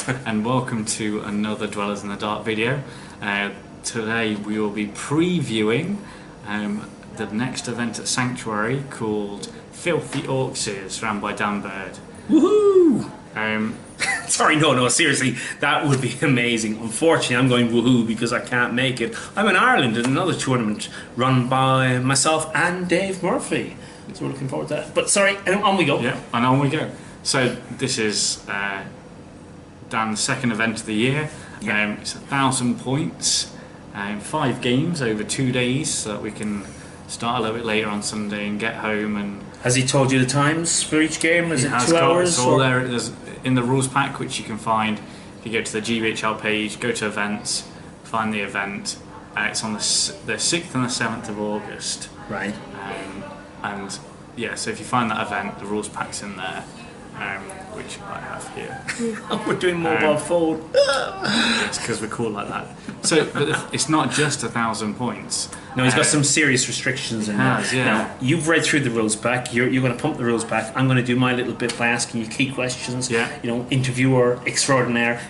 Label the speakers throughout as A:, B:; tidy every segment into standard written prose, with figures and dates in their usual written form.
A: and welcome to another Dwellers in the Dark video. Today we will be previewing the next event at Sanctuary called Filthy Orcs, ran by Dan Bird.
B: Woohoo! Sorry, no, seriously, that would be amazing. Unfortunately, I'm going woohoo because I can't make it. I'm in Ireland at another tournament run by myself and Dave Murphy. So we're looking forward to that. But sorry, and on we go.
A: Yeah, and on we go. So this is Dan's second event of the year.
B: Yeah.
A: It's 1,000 points, 5 games over 2 days, so that we can start a little bit later on Sunday and get home. And
B: has he told you the times for each game? Is it 2 hours?
A: It's all there. There's in the rules pack, which you can find if you go to the GBHL page, go to events, find the event. It's on the 6th and the 7th of August.
B: Right.
A: And yeah, so if you find that event, the rules pack's in there, which I have here.
B: We're doing mobile phone.
A: It's because we're cool like that. So, but it's not just 1,000 points.
B: No, he's got some serious restrictions in there.
A: Yeah.
B: Now, you've read through the rules pack. You're going to pump the rules back. I'm going to do my little bit by asking you key questions.
A: Yeah.
B: You know, interviewer extraordinaire.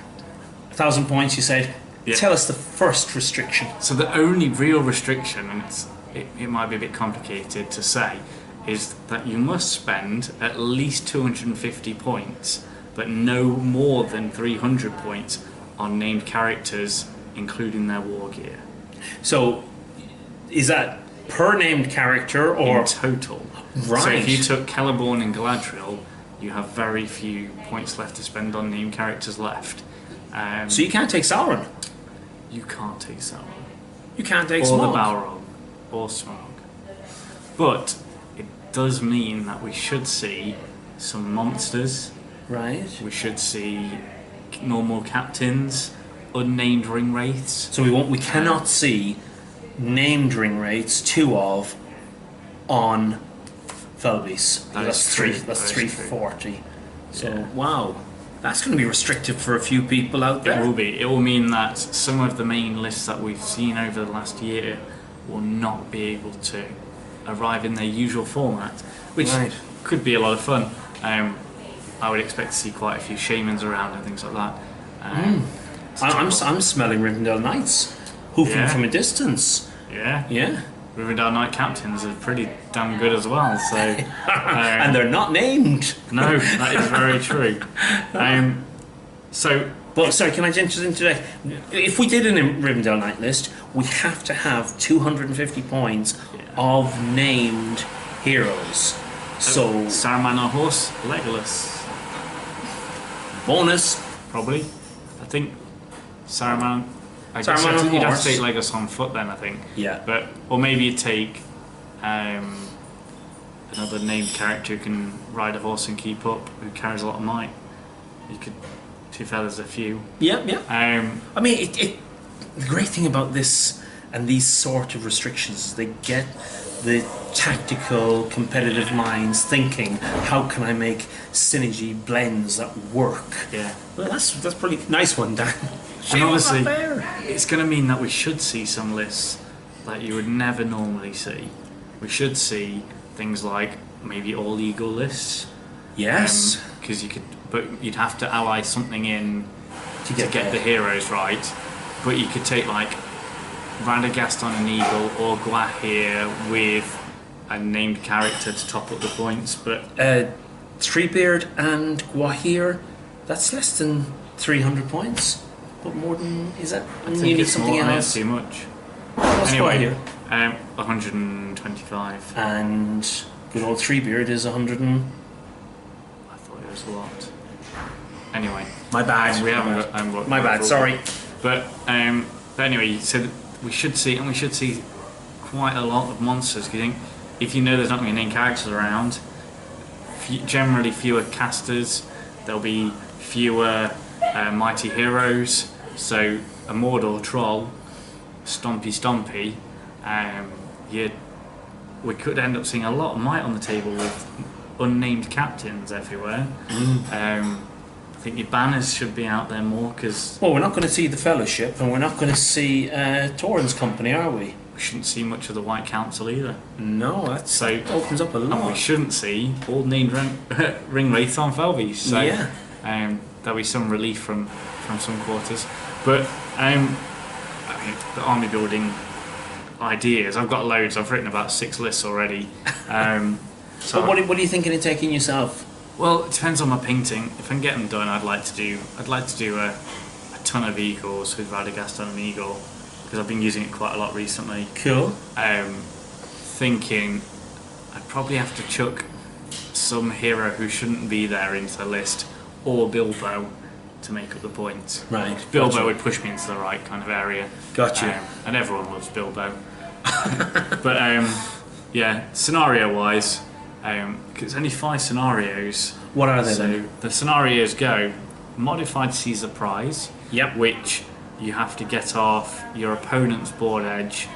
B: 1,000 points, you said.
A: Yeah.
B: Tell us the first restriction.
A: So the only real restriction, and it might be a bit complicated to say, is that you must spend at least 250 points, but no more than 300 points on named characters, including their war gear.
B: So, is that per named character or
A: in total?
B: Right.
A: So if you took Celeborn and Galadriel, you have very few points left to spend on named characters left.
B: So you can't take Sauron.
A: You can't take Sauron.
B: You can't take
A: or
B: Smaug.
A: the Balrog or Smaug. But it does mean that we should see some monsters.
B: Right.
A: We should see normal captains, unnamed ring wraiths.
B: So we cannot see named ring rates 2 of on Felbeast. That's
A: true.
B: 340. So
A: Yeah.
B: wow, that's going to be restrictive for a few people out there.
A: It will be. It will mean that some of the main lists that we've seen over the last year will not be able to arrive in their usual format, which could be a lot of fun. I would expect to see quite a few shamans around and things like that.
B: I'm smelling Rivendell Knights hoofing from a distance.
A: Yeah.
B: Yeah.
A: Rivendell Knight captains are pretty damn good as well. So,
B: and they're not named.
A: No, that is very true.
B: But sorry, can I just interject? If we did a Rivendell Knight list, we have to have 250 points of named heroes. So
A: Saruman on horse, Legolas.
B: Bonus.
A: Probably. I think Saruman. I
B: Saruman
A: guess
B: on
A: you'd have
B: horse.
A: to take Legolas on foot then, I think.
B: Yeah.
A: Or maybe you take another named character who can ride a horse and keep up, who carries a lot of might. You could. To be fair, there's a few.
B: Yeah.
A: Um,
B: I mean, the great thing about this and these sort of restrictions is they get the tactical, competitive minds thinking, how can I make synergy blends that work?
A: Yeah.
B: Well, that's pretty nice one, Dan.
A: And obviously, it's going to mean that we should see some lists that you would never normally see. We should see things like maybe all eagle lists.
B: Yes.
A: Because but you'd have to ally something in to get
B: there.
A: the heroes right. But you could take like Radagast on an eagle or Gwahir with a named character to top up the points. But
B: Treebeard and Gwahir, that's less than 300 points. But more than, is that?
A: I
B: you
A: think
B: need
A: it's
B: something
A: more,
B: else.
A: too much.
B: What's
A: Anyway,
B: Gwahir?
A: 125.
B: And good old Treebeard is 100 and...
A: I thought it was a lot. Anyway,
B: My bad.
A: we haven't got.
B: My bad. Sorry.
A: But anyway, so we should see quite a lot of monsters. Do you think if you know there's not going to be named characters around, generally fewer casters, there'll be fewer mighty heroes. So a Mordor troll, Stompy, we could end up seeing a lot of might on the table with unnamed captains everywhere. I think your banners should be out there more because...
B: Well, we're not going to see the Fellowship and we're not going to see Thorin's company, are we?
A: We shouldn't see much of the White Council either.
B: No, that opens up a lot.
A: And we shouldn't see all named ring wraiths on Felbeast. So,
B: yeah.
A: there'll be some relief from some quarters. But I mean, the army building ideas, I've got loads. I've written about 6 lists already.
B: So what are you thinking of taking yourself?
A: Well, it depends on my painting. If I can get them done, I'd like to do a ton of eagles with Radagast on an eagle, because I've been using it quite a lot recently.
B: Cool.
A: Thinking I'd probably have to chuck some hero who shouldn't be there into the list, or Bilbo, to make up the points.
B: Right.
A: Bilbo would push me into the right kind of area.
B: Gotcha.
A: And everyone loves Bilbo. But yeah, scenario-wise, it's only 5 scenarios.
B: What are they
A: so
B: then?
A: The scenarios go modified Caesar prize,
B: Yep.
A: which you have to get off your opponent's board edge,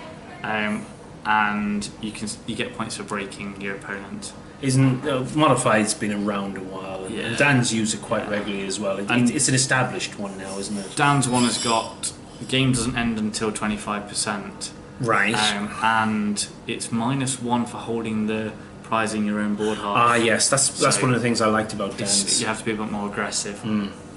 A: and you get points for breaking your opponent.
B: Isn't Modified's been around a while, and
A: Yeah.
B: Dan's used it quite regularly as well.
A: And-
B: It's an established one now, isn't it?
A: Dan's one has got the game doesn't end until 25%,
B: Right.
A: and it's -1 for holding the prize in your own board half.
B: Ah, yes, that's
A: So
B: one of the things I liked about
A: It's-
B: Dan's.
A: you have to be a bit more aggressive.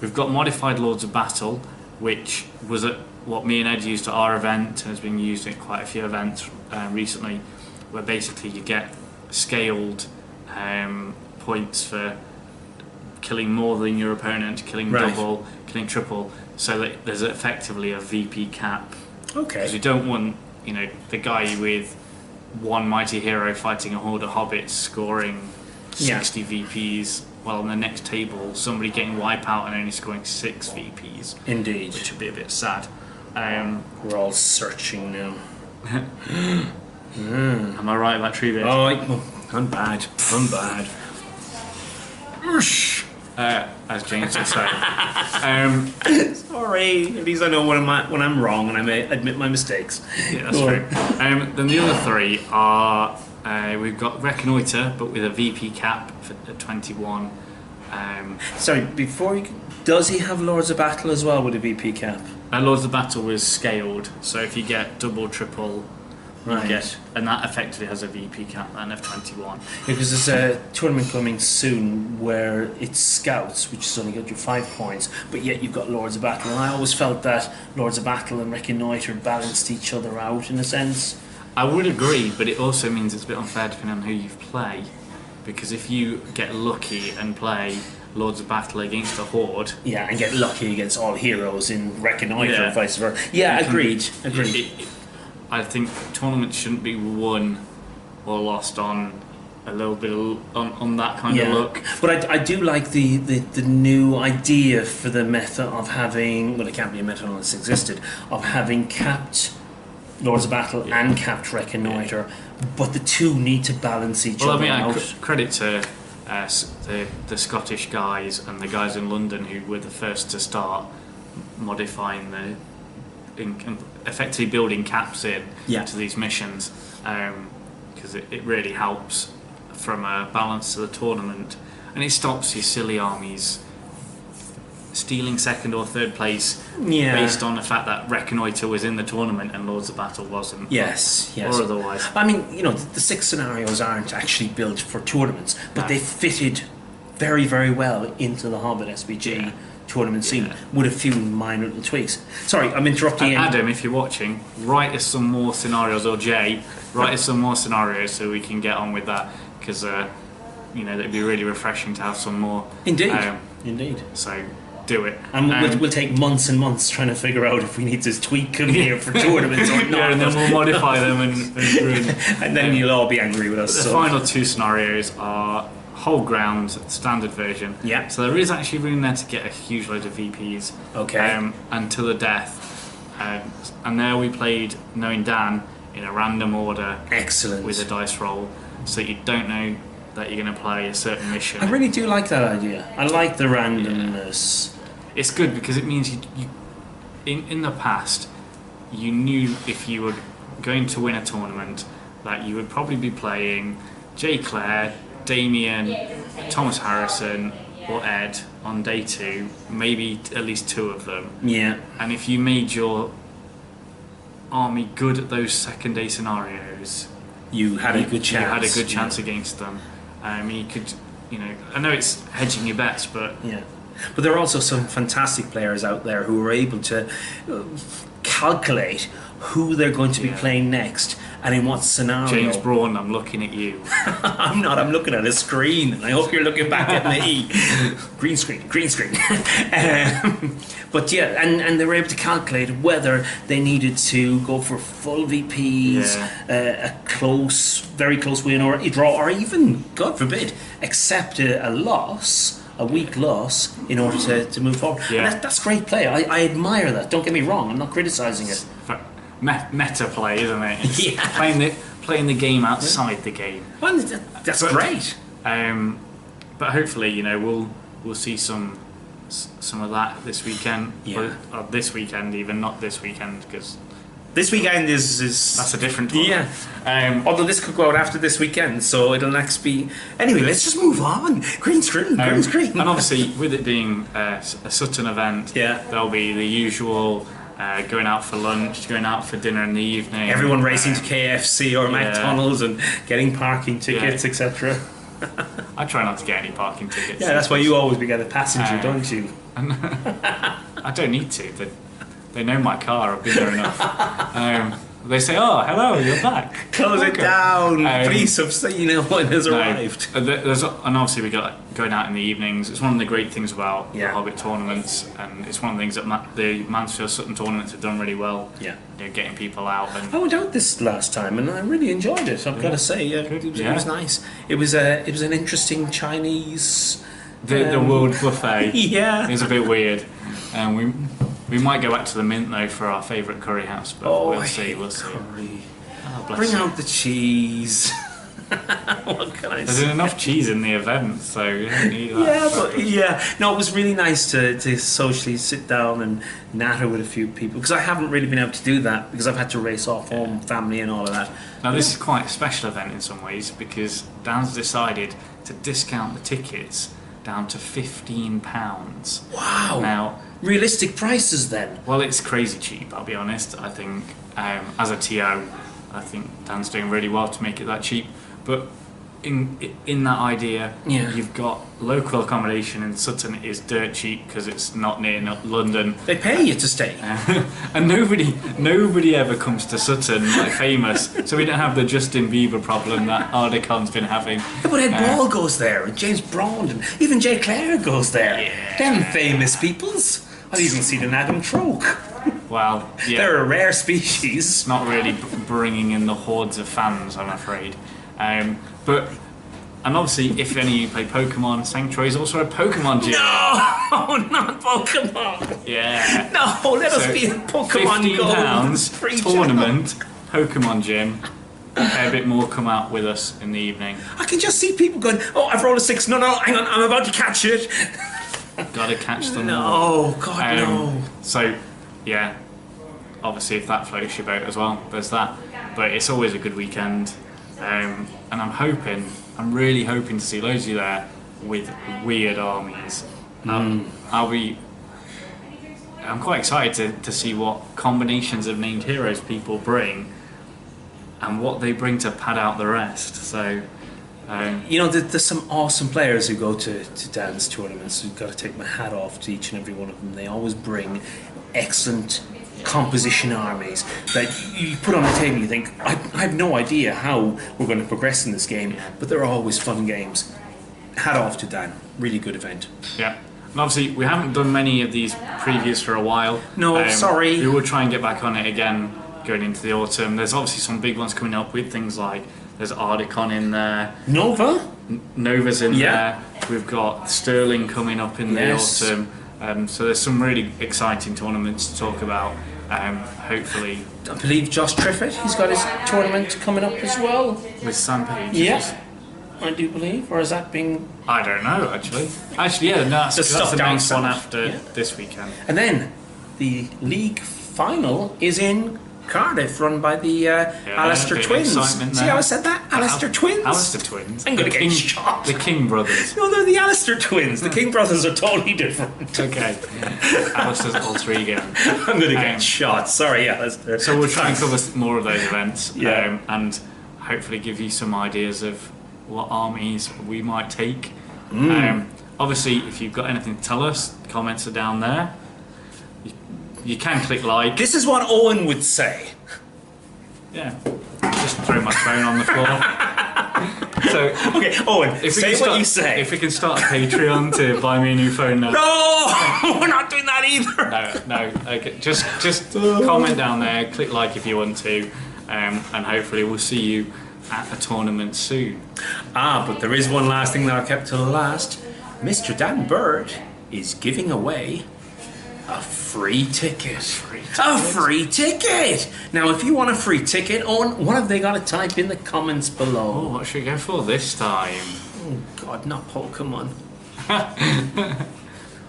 A: We've got modified Lords of Battle, which was what me and Ed used at our event and has been used at quite a few events recently, where basically you get scaled points for killing more than your opponent, killing
B: Right.
A: double, killing triple, so that there's effectively a VP cap.
B: Okay.
A: Because you don't want, the guy with one mighty hero fighting a horde of hobbits scoring 60 VPs, while on the next table somebody getting wipeout and only scoring 6 VPs,
B: Indeed.
A: which would be a bit sad.
B: We're all searching now.
A: Am I right about Treebeard?
B: Oh, I'm bad. I'm bad.
A: As James would say.
B: Sorry. At least I know when I'm wrong and I may admit my mistakes.
A: Yeah, that's true. Then the other 3 are we've got Reconnoiter, but with a VP cap for 21.
B: Sorry, does he have Lords of Battle as well with a VP cap?
A: Lords of Battle was scaled, so if you get double, triple,
B: Right.
A: and that effectively has a VP cap then of 21.
B: Because there's a tournament coming soon where it's Scouts, which has only got you 5 points, but yet you've got Lords of Battle. And I always felt that Lords of Battle and Reconnoiter balanced each other out in a sense.
A: I would agree, but it also means it's a bit unfair depending on who you play, because if you get lucky and play Lords of Battle against a horde,
B: Yeah, and get lucky against all heroes in Reconnoiter
A: Yeah.
B: and vice versa. Yeah,
A: it can
B: agreed.
A: be-
B: Agreed.
A: I think tournaments shouldn't be won or lost on a little bit on that kind of look.
B: But I do like the new idea for the meta of having, well, it can't be a meta unless it existed, of having capped Lords of Battle and capped Reconnoiter, but the two need to balance each
A: Well, I
B: other
A: mean,
B: out.
A: credit to the Scottish guys and the guys in London who were the first to start modifying effectively building caps in to these missions, because it really helps from a balance to the tournament, and it stops your silly armies stealing 2nd or 3rd place based on the fact that Reconnoiter was in the tournament and Lords of Battle wasn't.
B: Yes.
A: Or otherwise.
B: I mean, the 6 scenarios aren't actually built for tournaments, but they fitted very, very well into the Hobbit SBG tournament scene with a few minor little tweaks. Sorry, I'm interrupting you.
A: Adam, if you're watching, write us some more scenarios, or Jay, write us some more scenarios so we can get on with that, because it'd be really refreshing to have some more.
B: Indeed. Indeed.
A: So do it.
B: And we'll take months and months trying to figure out if we need to tweak them here for tournaments or not.
A: And then we'll modify them
B: and then you'll all be angry with us.
A: The final 2 scenarios are Whole Ground, standard version.
B: Yeah.
A: So there is actually room there to get a huge load of VPs.
B: Okay.
A: And to the death. And there we played, knowing Dan, in a random order.
B: Excellent.
A: With a dice roll, so you don't know that you're going to play a certain mission.
B: I really do like that idea. I like the randomness.
A: It's good because it means you in the past, you knew if you were going to win a tournament that you would probably be playing Jay Clare, Damien, Thomas Harrison, or Ed on day 2, maybe at least 2 of them.
B: Yeah.
A: And if you made your army good at those 2nd day scenarios,
B: you had a good chance.
A: You had a good chance against them. You could, I know it's hedging your bets, but
B: But there are also some fantastic players out there who are able to calculate who they're going to be playing next and in what scenario.
A: James Braun, I'm looking at you.
B: I'm not. I'm looking at a screen, and I hope you're looking back at me. Green screen. But yeah, and they were able to calculate whether they needed to go for full VPs, a close, very close win, or a draw, or even, God forbid, accept a loss, a weak loss, in order to move forward.
A: Yeah.
B: And that's great play. I admire that. Don't get me wrong. I'm not criticising it.
A: Meta play, isn't it? It's
B: Yeah.
A: playing the game outside the game.
B: Well, that's great.
A: But hopefully, you know, we'll see some of that this weekend.
B: Yeah.
A: Or this weekend, even not this weekend, because
B: This weekend is
A: that's a different one.
B: Yeah. Although this could go out after this weekend, so it'll next be. Anyway, let's just move on. Green screen.
A: And obviously, with it being a Sutton event,
B: Yeah.
A: there'll be the usual going out for lunch, going out for dinner in the evening.
B: Everyone racing to KFC or McDonald's and getting parking tickets, etc.
A: I try not to get any parking tickets.
B: Yeah, that's why you always get a passenger, don't you?
A: I don't need to. They know my car. I've been there enough. They say, "Oh, hello, you're back.
B: Close it down. Police have seen when has
A: No,
B: arrived.
A: and obviously we got going out in the evenings. It's one of the great things about the
B: Yeah.
A: Hobbit tournaments, and it's one of the things that the Mansfield Sutton tournaments have done really well.
B: Yeah.
A: You know, getting people out and
B: I went out this last time and I really enjoyed it. I've got to say, it was nice. It was an interesting Chinese.
A: the world buffet.
B: Yeah.
A: Is a bit weird, and we might go back to the Mint though for our favourite curry house, but we'll see. We'll see.
B: Curry.
A: Oh, bless
B: Bring
A: you.
B: out the cheese. What can I
A: There's
B: say?
A: enough cheese in the event, so you don't need that.
B: No, it was really nice to socially sit down and natter with a few people because I haven't really been able to do that because I've had to race off home, family, and all of that.
A: Now this is quite a special event in some ways because Dan's decided to discount the tickets down to £15.
B: Wow!
A: Now,
B: Realistic prices then.
A: well, it's crazy cheap. I'll be honest. I think as a TO, I think Dan's doing really well to make it that cheap. But in that idea,
B: Yeah.
A: you've got local accommodation in Sutton is dirt cheap because it's not near London.
B: They pay you to stay.
A: And nobody ever comes to Sutton like famous, so we don't have the Justin Bieber problem that Ardicon's been having.
B: Yeah, but Ed Ball goes there, and James Brown, and even Jay Clare goes there.
A: Yeah.
B: Them famous peoples. I've even seen an Adam Troke.
A: Well, yeah,
B: They're a rare species.
A: it's not really bringing in the hordes of fans, I'm afraid. But and obviously, if any of you play Pokemon, Sanctuary is also a Pokemon gym.
B: No, not Pokemon.
A: Yeah.
B: No, let us
A: So,
B: be in Pokemon
A: £15
B: Free
A: tournament, Pokemon gym. A fair bit more come out with us in the evening.
B: I can just see people going, oh, I've rolled a 6. No, hang on, I'm about to catch it.
A: Gotta catch them all.
B: No, God, no.
A: So, yeah, obviously if that floats your boat as well, there's that. But it's always a good weekend, and I'm really hoping to see loads of you there with weird armies. I'm quite excited to see what combinations of named heroes people bring and what they bring to pad out the rest. So,
B: You know, there's some awesome players who go to dance tournaments. You've got to take my hat off to each and every one of them. They always bring excellent composition armies that you put on the table. You think, I have no idea how we're going to progress in this game, but they're always fun games. Hat off to Dan. Really good event.
A: yeah. And obviously, we haven't done many of these previews for a while.
B: No, sorry.
A: We will try and get back on it again going into the autumn. There's obviously some big ones coming up with things like there's Ardicon in there,
B: Nova?
A: Nova's in
B: Yeah.
A: there. We've got Sterling coming up in
B: Yes.
A: the autumn. So there's some really exciting tournaments to talk about. Hopefully
B: I believe Josh Triffett, he's got his tournament coming up as well.
A: with Sampage.
B: Yes, I do believe. Or is that being...
A: I don't know actually. Yeah, no, that's
B: The
A: the
B: stuff down
A: next one
B: south.
A: after
B: Yeah.
A: this weekend.
B: And then the league final is in Cardiff, run by the Alistair
A: bit of
B: Twins.
A: excitement
B: See
A: there.
B: how I said that? Alistair Twins?
A: Alistair Twins.
B: I'm gonna
A: The
B: get shot.
A: The King brothers.
B: No, they're the Alistair Twins. The King brothers are totally different.
A: Okay. Alistair's alter ego.
B: I'm going to get
A: Um,
B: shot. Sorry, Alistair.
A: So we'll try and cover more of those events,
B: Yeah.
A: and hopefully give you some ideas of what armies we might take. Obviously, if you've got anything to tell us, comments are down there. You can click like.
B: This is what Owen would say.
A: Yeah. Just throw my phone on the floor. So,
B: Okay, Owen, say what you say.
A: If we can start a Patreon to buy me a new phone now.
B: No, we're not doing that either.
A: No. Okay, just comment down there. Click like if you want to, and hopefully we'll see you at a tournament soon.
B: But there is one last thing that I kept till the last. Mr. Dan Bird is giving away a free ticket. A free ticket! Now, if you want a free ticket, Owen, what have they got to type in the comments below?
A: Oh, what should we go for this time?
B: Oh, God, not Pokemon.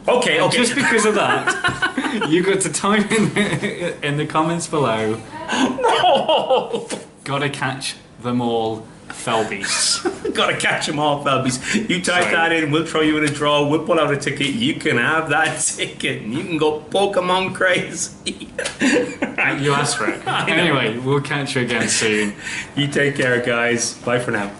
B: Okay.
A: Just because of that, you got to type in the comments below.
B: No!
A: Gotta catch them all, Felbeasts.
B: Gotta catch them all, Felbies. You type that in, we'll throw you in a draw, we'll pull out a ticket, you can have that ticket, and you can go Pokemon crazy.
A: You asked for it. Anyway, we'll catch you again soon.
B: You take care, guys. Bye for now.